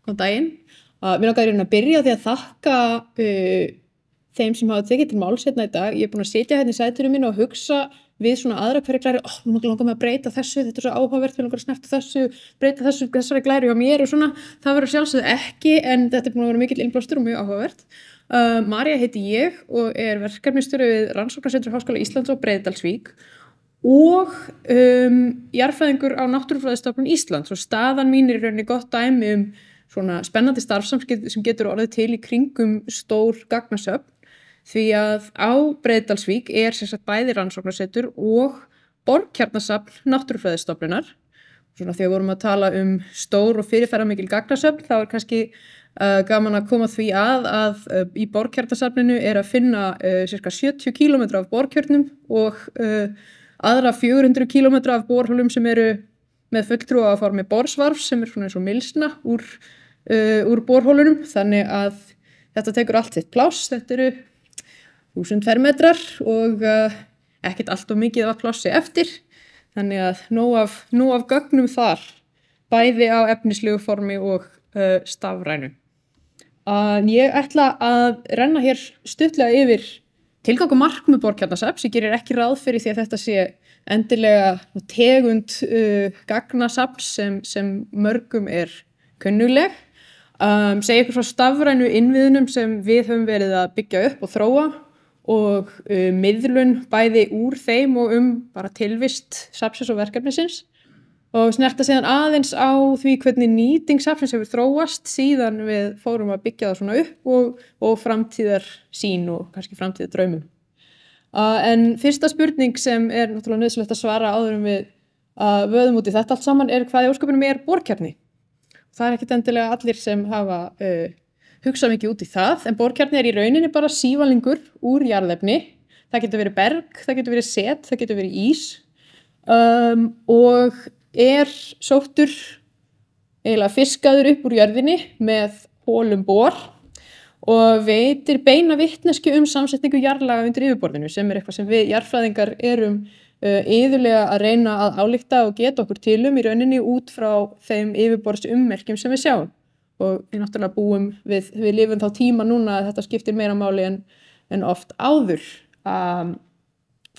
Góðan daginn. Mig langaði í rauninni að byrja á því að þakka þeim sem hafa tekið til máls hérna í dag. Ég er búin að sitja hérna í sætinu mínu og hugsa við svona aðra hverja glæru, nú langar mig að breyta þessu, þetta er svo áhugavert, við langar að snerta þessu, breyta þessu, þessari glæru hjá mér og svona. Það verður sjálfsögðu ekki, en þetta er búin að vera mikill innblástur og mjög áhugavert. María heiti ég og er verkefnisstjóri við Rannsóknasetur Háskóla Íslands á Breiðdalsvík og jarðfræðingur á Náttúrufræðistofnun Íslands, og staðan mín er í rauninni gott dæmi svona spennandi starfssamskipti sem getur orðið til í kringum stór gagnasöfn, því að á Breiðdalsvík er sem sagt bæði rannsóknarsetur og borkjarnasafn Náttúrufræðistofnunar. Svona þegar við vorum að tala stór og fyrirferðarmikil gagnasöfn, þá er kannski gaman að koma því að í borkjarnasafninu er að finna cirka 70 km af borkjörnum og aðra 400 km af borholum sem eru með fulltrúa á formi borsvarfs sem er svona eins og mylsna úr borholunum, þannig að þetta tekur allt sitt pláss. Þetta eru 1000 fermetrar og ekkert allt of mikið af plássi eftir, þannig að nóg af gögnum þar, bæði á efnislegu formi og stafrænu. Ég ætla að renna hér stuttlega yfir tilgang og markmið borkjarnasafns. Ég gerir ekki ráð fyrir því að þetta sé endilega tegund gagnasafns sem mörgum er kunnuleg. Segja ykkur frá stafrænu innviðunum sem við höfum verið að byggja upp og þróa og miðlun bæði úr þeim og bara tilvist safnsins og verkefnisins, og snerta síðan aðeins á því hvernig nýting safnsins hefur þróast síðan við fórum að byggja það svona upp og framtíðar sín og kannski framtíðar draumum. En fyrsta spurning sem er náttúrulega nauðsynlegt að svara áður við vöðum út í þetta allt saman er hvað í ósköpunum er borkjarni. Það er ekkert endilega allir sem hafa hugsað mikið út í það, en borkjarni er í rauninni bara sívalingur úr jarðefni. Það getur verið berg, það getur verið set, það getur verið ís og er sóttur eiginlega fiskaður upp úr jörðinni með holum bor og veitir beina vitneskju samsetningu jarðlaga undir yfirborðinu, sem er eitthvað sem við jarðfræðingar erum iðulega að reyna að álykta og geta okkur til í rauninni út frá þeim yfirborðsummerkjum sem við sjáum. Og við náttúrulega við lifum þá tíma núna að þetta skiptir meira máli en oft áður.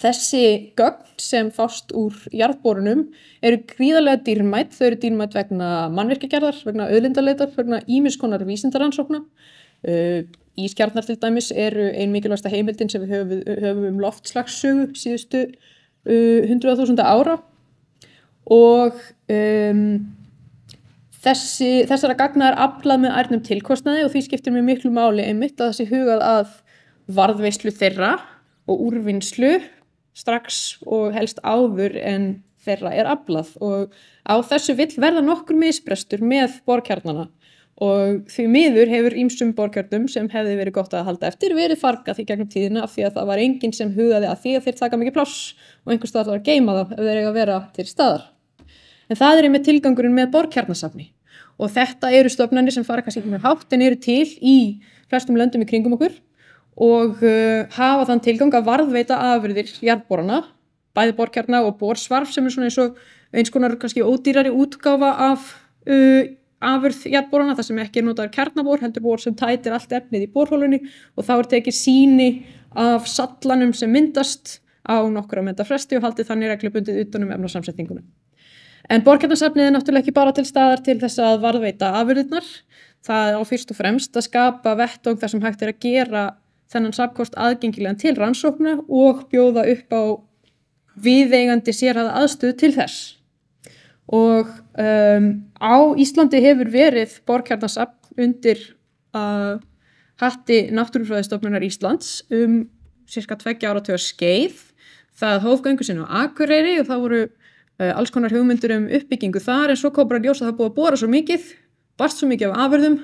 Þessi gögn sem fást úr jarðborunum eru gríðarlega dýrmæt. Þau eru dýrmæt vegna mannvirkjagerðar, vegna auðlindaleitar, vegna ýmiss konar vísindarannsókna. Ískjarnar til dæmis eru ein mikilvægasta heimildin sem við höfum loftslagssögu síðustu 100.000 ára, og þessara gagna er aflað með ærnum tilkostnaði, og því skiptir mér miklu máli einmitt að það sé hugað að varðveislu þeirra og úrvinnslu strax og helst áður en þeirra er aflað. Og á þessu vill verða nokkur misbrestur með borkjarnana, og því miður hefur ýmsum borkjörnum sem hefði verið gott að halda eftir verið fargað í gegnum tíðina, af því að það var enginn sem hugaði að því að þeir taka mikið pláss og einhvers staðar þarf að geyma þá ef þeir eiga að vera til staðar. En það er einmitt tilgangurinn með borkjarnasafni, og þetta eru stofnanir sem fara kannski ekki með hátt en eru til í flestum löndum í kringum okkur og hafa þann tilgang að varðveita afurðir jarðborana, bæði borkjarna og borsvarf, sem er svona eins konar kannski ódýrari útgáfa af afurð jarðborana, þar sem ekki er notaður kjarnabor, heldur bor sem tætir allt efnið í borholunni, og þá er tekið sýni af sallanum sem myndast á nokkra metra fresti og haldið þannig reglubundið utan efnasamsetninguna. En borkjarnasafnið er náttúrulega ekki bara til staðar til þess að varðveita afurðirnar. Það á fyrst og fremst að skapa vettvang þar sem hægt er að gera þennan safnkost aðgengilegan til rannsókna og bjóða upp á viðeigandi sérhæfða aðstöðu til þess. Og á Íslandi hefur verið borkjarnasafn undir hatti Náttúrufræðistofnunar Íslands cirka 2 áratuga skeið. Það hóf göngu sinni á Akureyri og það voru alls konar hugmyndir uppbyggingu þar, en svo kom bara ljós að það búið að bora svo mikið, barst svo mikið af afurðum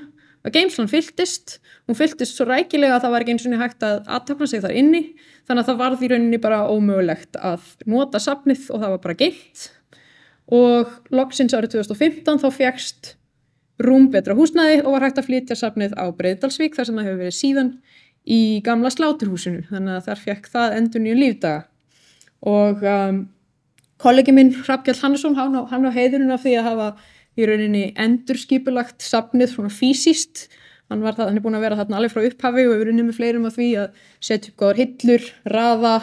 að geymslan fylltist. Hún fylltist svo rækilega að það var ekki einu sinni hægt að athafna sig þar inni, þannig að það varð í rauninni bara ómögulegt að nota safnið og það var bara geymt. Og loksins árið 2015 þá fékkst rúmbetra húsnæði og var hægt að flytja safnið á Breiðdalsvík, þar sem það hefur verið síðan í gamla sláturhúsinu, þannig að þar fékk það endurnýjun lífdaga. Og kollegi minn Hrafnkell Hannesson, hann á heiðurinn af því að hafa í rauninni endurskipulagt safnið svona físíst. Hann er búinn að vera þarna alveg frá upphafi og hefur unnið með fleirum af því að setja upp góðar hillur, raða,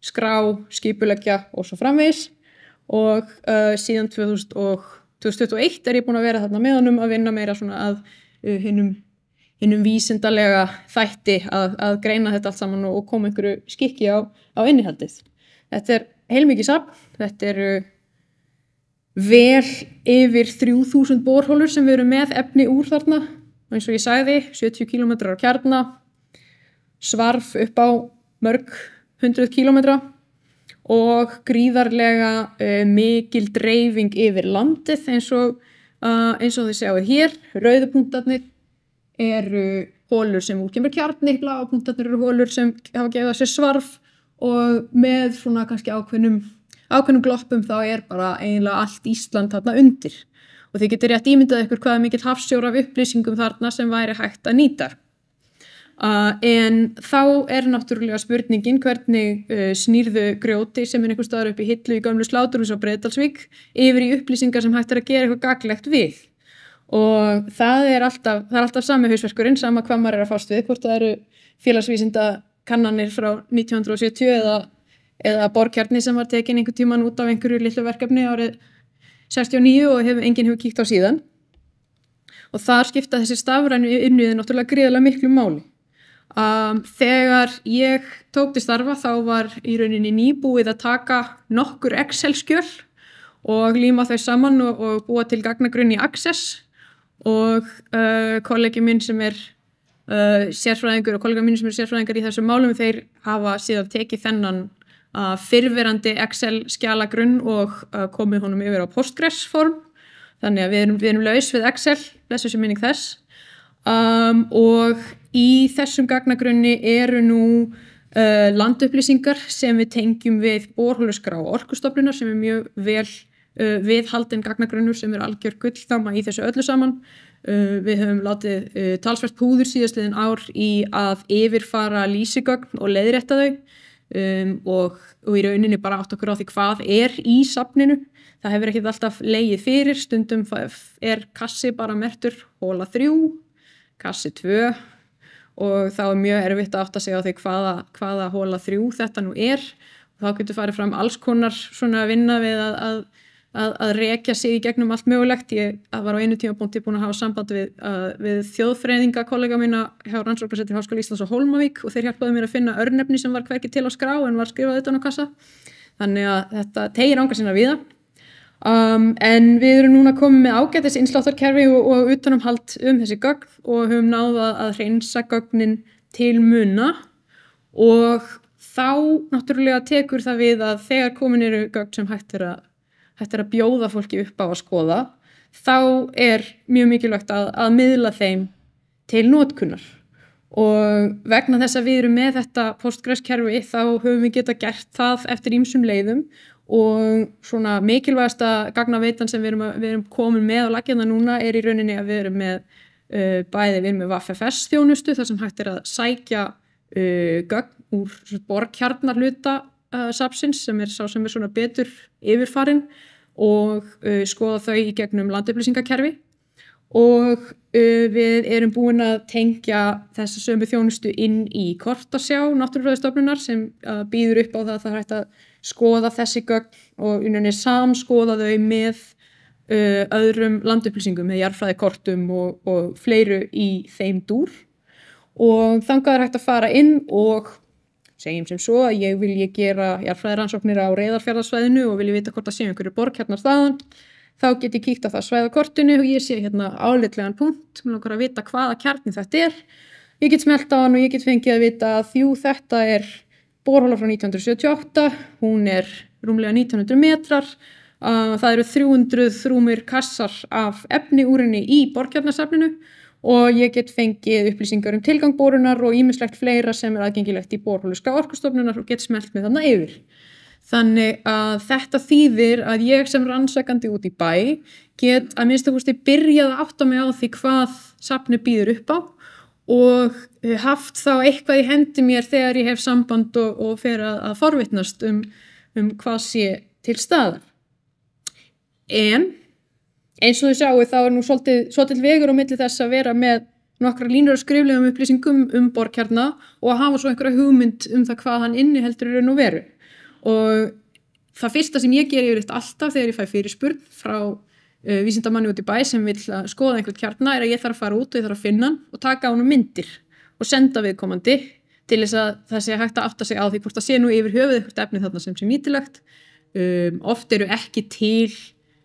skrá, skipuleggja og svo framvegis. Og síðan 2021 er ég búinn að vera þarna með honum að vinna meira svona að hinum vísindalega þætti að greina þetta allt saman og koma einhverju skikki á innihaldið. Þetta er heilmikið safn, þetta eru vel yfir 3000 borholur sem við erum með efni úr þarna. Og eins og ég sagði, 70 km á kjarna, svarf upp á mörg 100 km og gríðarlega mikil dreifing yfir landið eins og þið sjáu hér. Rauðu punktarnir eru holur sem útkemur kjarni, bláu punktarnir eru holur sem hafa gefið sér svarf og með svona kannski ákveðnum gloppum þá er bara eiginlega allt Ísland þarna undir. Og þið getur rétt ímyndað ykkur hvað mikill hafsjór af upplýsingum þarna sem væri hægt að nýta. En þá er náttúrulega spurningin hvernig snýrðu grjóti sem er einhvers staðar upp í hillu í gömlu sláturhúsi á Breiðdalsvík yfir í upplýsingar sem hægt er að gera eitthvað gagnlegt við. Og það er alltaf sami hausverkurinn, sama hvað maður er að fást við, hvort það eru félagsvísinda kannanir frá 1970 eða borkjarni sem var tekin einhvern tímann út af einhverju litlu verkefni árið 69 og enginn hefur kíkt á síðan. Og þar skipta þessi stafrænu innviði náttúrulega gríðarlega miklu máli. Þegar ég tók til starfa þá var í rauninni nýbúið að taka nokkur Excel-skjöl og líma þau saman og búa til gagnagrunn í Access og kollegi minn sem er sérfræðingur og kollega minn sem er sérfræðingar í þessum málum, þeir hafa síðan tekið þennan fyrrverandi Excel-skjalagrunn og komið honum yfir á Postgres-form. Þannig að við erum laus við Excel, blessuð sé minning þess. Og í þessum gagnagrunni eru nú landupplýsingar sem við tengjum við borholuskrá Orkustofnunar sem er mjög vel viðhaldinn gagnagrunnur sem er algjör gullþama í þessu öllu saman. Við höfum látið talsvert púður síðastliðin ár í að yfirfara lýsigögn og leiðrétta þau og í rauninni bara átt okkur á því hvað er í safninu. Það hefur ekkert alltaf legið fyrir, stundum er kassi bara merktur hóla 3, kassi 2 og þá er mjög erfitt að átta sig á því hvaða hóla 3 þetta nú er. Þá getur farið fram alls konar svona vinna við að rekja sig í gegnum allt mögulegt. Ég var á einu tímapunkti búin að hafa samband við þjóðfræðinga kollega mína hjá Rannsóknasetri Háskóla Íslands á Hólmavík og þeir hjálpaðu mér að finna örnefni sem var hvergi til á skrá en var skrifað utan á kassa. Þannig að þetta teygir anga sína víða. En við erum núna komið með ágætis innsláttarkerfi og utanumhald þessi gögn og höfum náð að hreinsa gögnin til muna og þá náttúrulega tekur það við að þegar komin eru gögn sem hægt er að bjóða fólki upp á að skoða, þá er mjög mikilvægt að miðla þeim til notkunar. Og vegna þess að við erum með þetta Postgres-kerfi þá höfum við getað gert það eftir ýmsum leiðum og svona mikilvægasta gagnaveitan sem við erum komin með á laggirnar núna er í rauninni að við erum með við erum með VFFS þjónustu þar sem hægt er að sækja gögn úr borkjarnarhluta safnsins sem er svona betur yfirfarinn og skoða þau í gegnum landupplýsingakerfi og við erum búin að tengja þessa sömu þjónustu inn í kortasjá Náttúrufræðistofnunar sem býður upp á það er hægt að skoða þessi gögn og samskoða þau með öðrum landupplýsingum, með jarðfræðikortum og fleiru í þeim dúr og þangað er hægt að fara inn og segjum sem svo að ég vilji gera jarðfræðirannsóknir á Reyðarfjarðarsvæðinu og vilji vita hvort það sé einhverju borkjarnar þaðan, þá get ég kíkt á það svæðakortinu og ég sé hérna álitlegan punkt, mér langar að vita hvaða kjarni þetta er. Ég get smellt á hann og ég get fengið að vita að þetta er borhola frá 1978, hún er rúmlega 1900 metrar, það eru 300 rúmir kassar af efni úr henni í borkjarnarsafninu og ég get fengið upplýsingar tilgang borunar og ýmislegt fleira sem er aðgengilegt í borholuskrá Orkustofnunar og get smellt með þarna yfir. Þannig að þetta þýðir að ég sem rannsakandi út í bæ get að minnsta kosti byrjað að átta mig á því hvað safnið býður upp á og haft þá eitthvað í hendi mér þegar ég hef samband og fer að forvitnast hvað sé til staðar. En Eins og þið sjáu þá nú svolítill vegur á milli þess að vera með nokkra línur af skriflegum upplýsingum borkjarna og að hafa svo einhverja hugmynd það hvað hann inniheldur í raun og veru. Og það fyrsta sem ég geri yfirleitt alltaf þegar ég fæ fyrirspurn frá vísindamanni út í bæ sem vill skoða einhvern kjarna að ég þarf að fara út og ég þarf að finna hann og taka á honum myndir og senda viðkomandi til þess að það sé hægt að átta sig á því hvort það sé nú yfir höfuð eitthvað efni þarna sem sé nýtilegt. Oft eru ekki til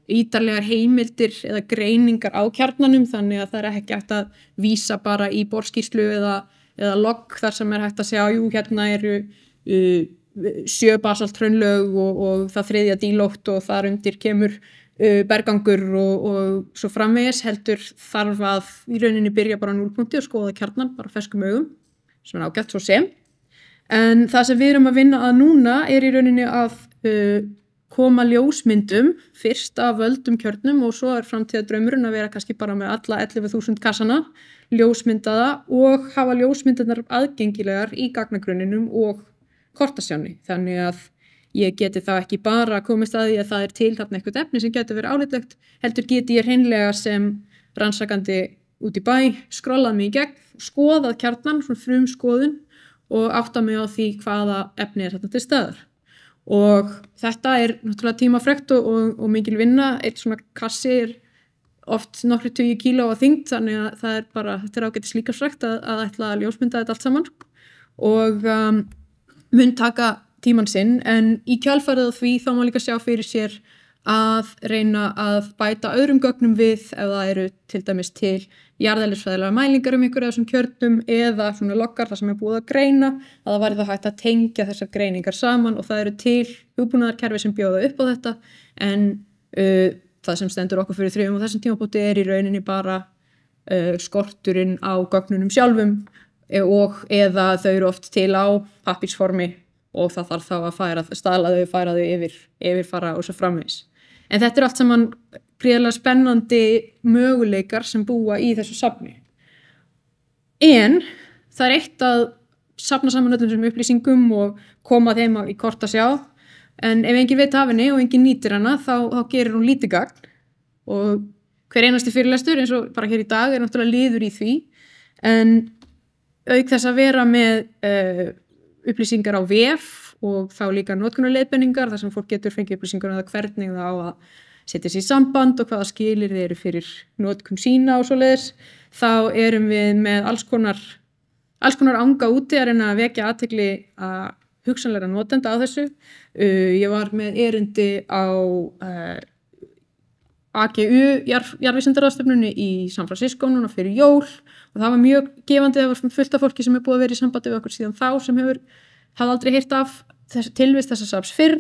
ítarlegar heimildir eða greiningar á kjarnanum þannig að það ekki hægt að vísa bara í borskýrslu eða logg þar sem hægt að sjá, jú, hérna eru 7 basalthraunlög og það 3. dílótt og þar undir kemur bergangur og svo framvegis, heldur þarf að í rauninni byrja bara á núllpunkti og skoða kjarnan bara ferskum augum, sem ágætt svo sem. En það sem við erum að vinna að núna í rauninni að koma ljósmyndum fyrst af völdum kjörnum og svo framtíðardraumurinn að vera kannski bara með alla 11.000 kassana ljósmyndaða og hafa ljósmyndirnar aðgengilegar í gagnagrunninum og kortasjánni. Þannig að ég geti þá ekki bara komist að því að það til þarna eitthvað efni sem getur verið álitlegt, heldur geti ég hreinlega sem rannsakandi út í bæ skrollað mig í gegn, skoðað kjarnan, svona frumskoðun og átta mig á því hvaða efni þarna til staðar. Og þetta náttúrulega tímafrekt og mikil vinna. Eitt svona kassi oft nokkru 20 kíló á þyngd, þannig að þetta ágætis líkamsrækt að ætla að ljósmynda þetta allt saman og mun taka tímann sinn, en í kjölfarið á því þá má líka sjá fyrir sér að reyna að bæta öðrum gögnum við ef það eru til dæmis til jarðeðlisfræðilegar mælingar einhverju af þessum kjörnum eða svona loggar þar sem búið að greina, að það væri þá hægt að tengja þessar greiningar saman og það eru til hugbúnaðarkerfi sem bjóða upp á þetta, en það sem stendur okkur fyrir þrifum á þessum tímapunkti í rauninni bara skorturinn á gögnunum sjálfum og eða þau eru oft til á pappírsformi og það þarf þá að færa þau yfirfara og svo framvegis. En þetta allt saman gríðarlega spennandi möguleikar sem búa í þessu safni. En það eitt að safna saman öllum þessum upplýsingum og koma þeim í kort að sjá, en ef enginn veit af henni og enginn nýtir hana þá gerir hún lítið gagn og hver einasti fyrirlestur eins og bara hér í dag náttúrulega liður í því, en auk þess að vera með upplýsingar á vef og þá líka notkunarleiðbeiningar þar sem fólk getur fengið upplýsingar það hvernig það á að setja sig í samband og hvaða skilyrði eru fyrir notkun sína og svoleiðis, þá erum við með alls konar anga úti að reyna að vekja athygli að hugsanlega notenda á þessu. Ég var með erindi á AGU jarðvísindaráðstefnunni í San Francisco núna fyrir jól og það var mjög gefandi, það var fullt af fólki sem búið að vera í sambandi við okkur síðan þá sem hafði aldrei heyrt af tilvist þessa safns fyrr.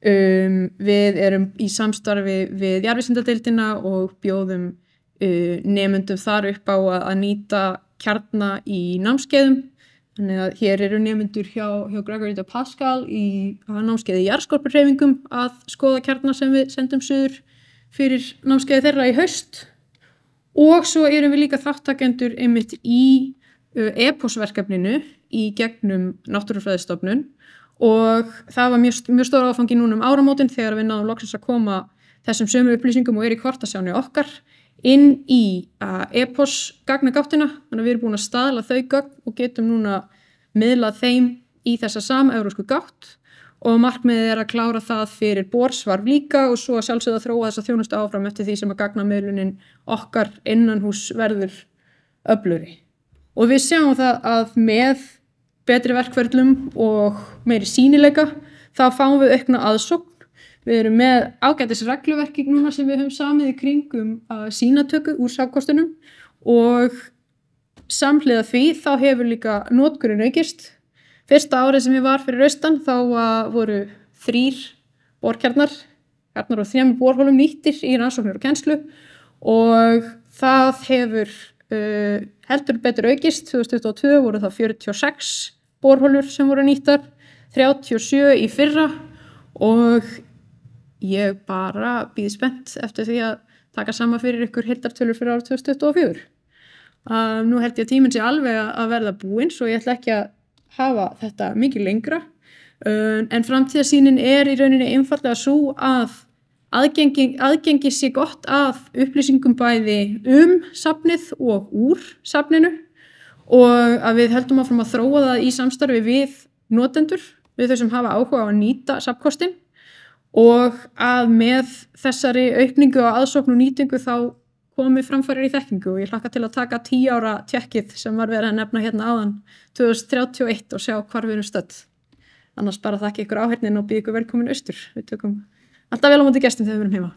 Við erum í samstarfi við jarðvísindadeildina og bjóðum nemendum þar upp á að nýta kjarna í námskeiðum. Þannig að hér eru nemendur hjá Gregory de Pascal í námskeiði jarðskorpuhreyfingum að skoða kjarna sem við sendum suður fyrir námskeiði þeirra í haust. Og svo erum við líka þáttakendur einmitt í EPOS-verkefninu í gegnum Náttúrufræðistofnun og það var mjög stór áfangi núna áramótin þegar við náðum loksins að koma þessum sömu upplýsingum og í kortasjánni okkar inn í EPOS-gagnagáttina, þannig að við erum búin að staðla þau gögn og getum núna miðlað þeim í þessa samevrópsku gátt og markmiðið að klára það fyrir borsvarf líka og svo að sjálfsögða þróa þessa þjónustu áfram eftir því sem að gagnamiðlunin okkar innanhús verður öflugri. Og við sjáum það að með betri verkferlum og meiri sýnileika þá fáum við aukna aðsókn. Við erum með ágætis regluverki núna sem við höfum samið í kringum sýnatöku úr safnkostunum og samhliða því þá hefur líka notkunin aukist. Fyrsta árið sem ég var fyrir austan þá voru 3 borkjarnar og 3 borholum nýttir í rannsóknir og kennslu og það hefur heldur betur aukist. 2022 voru það 46 borholur sem voru nýttar, 37 í fyrra og ég bara bíð spennt eftir því að taka saman fyrir ykkur heildartölur fyrir árið 2024. Nú held ég að tíminn sé alveg að verða búinn svo ég ætla ekki að hafa þetta mikið lengra, en framtíðarsýnin í rauninni einfaldlega svo að aðgengi sé gott að upplýsingum bæði safnið og úr safninu og að við höldum áfram að þróa það í samstarfi við notendur, við þau sem hafa áhuga á að nýta safnkostinn og að með þessari aukningu á aðsókn og nýtingu þá komi framfarir í þekkingu og ég hlakka til að taka 10 ára tékkið sem var verið að nefna hérna áðan 2031 og sjá hvar við erum stödd. Annars bara þakka ykkur áheyrnin og býð ykkur velkomin austur. Við tökum alltaf vel á móti gestum þegar við erum heima.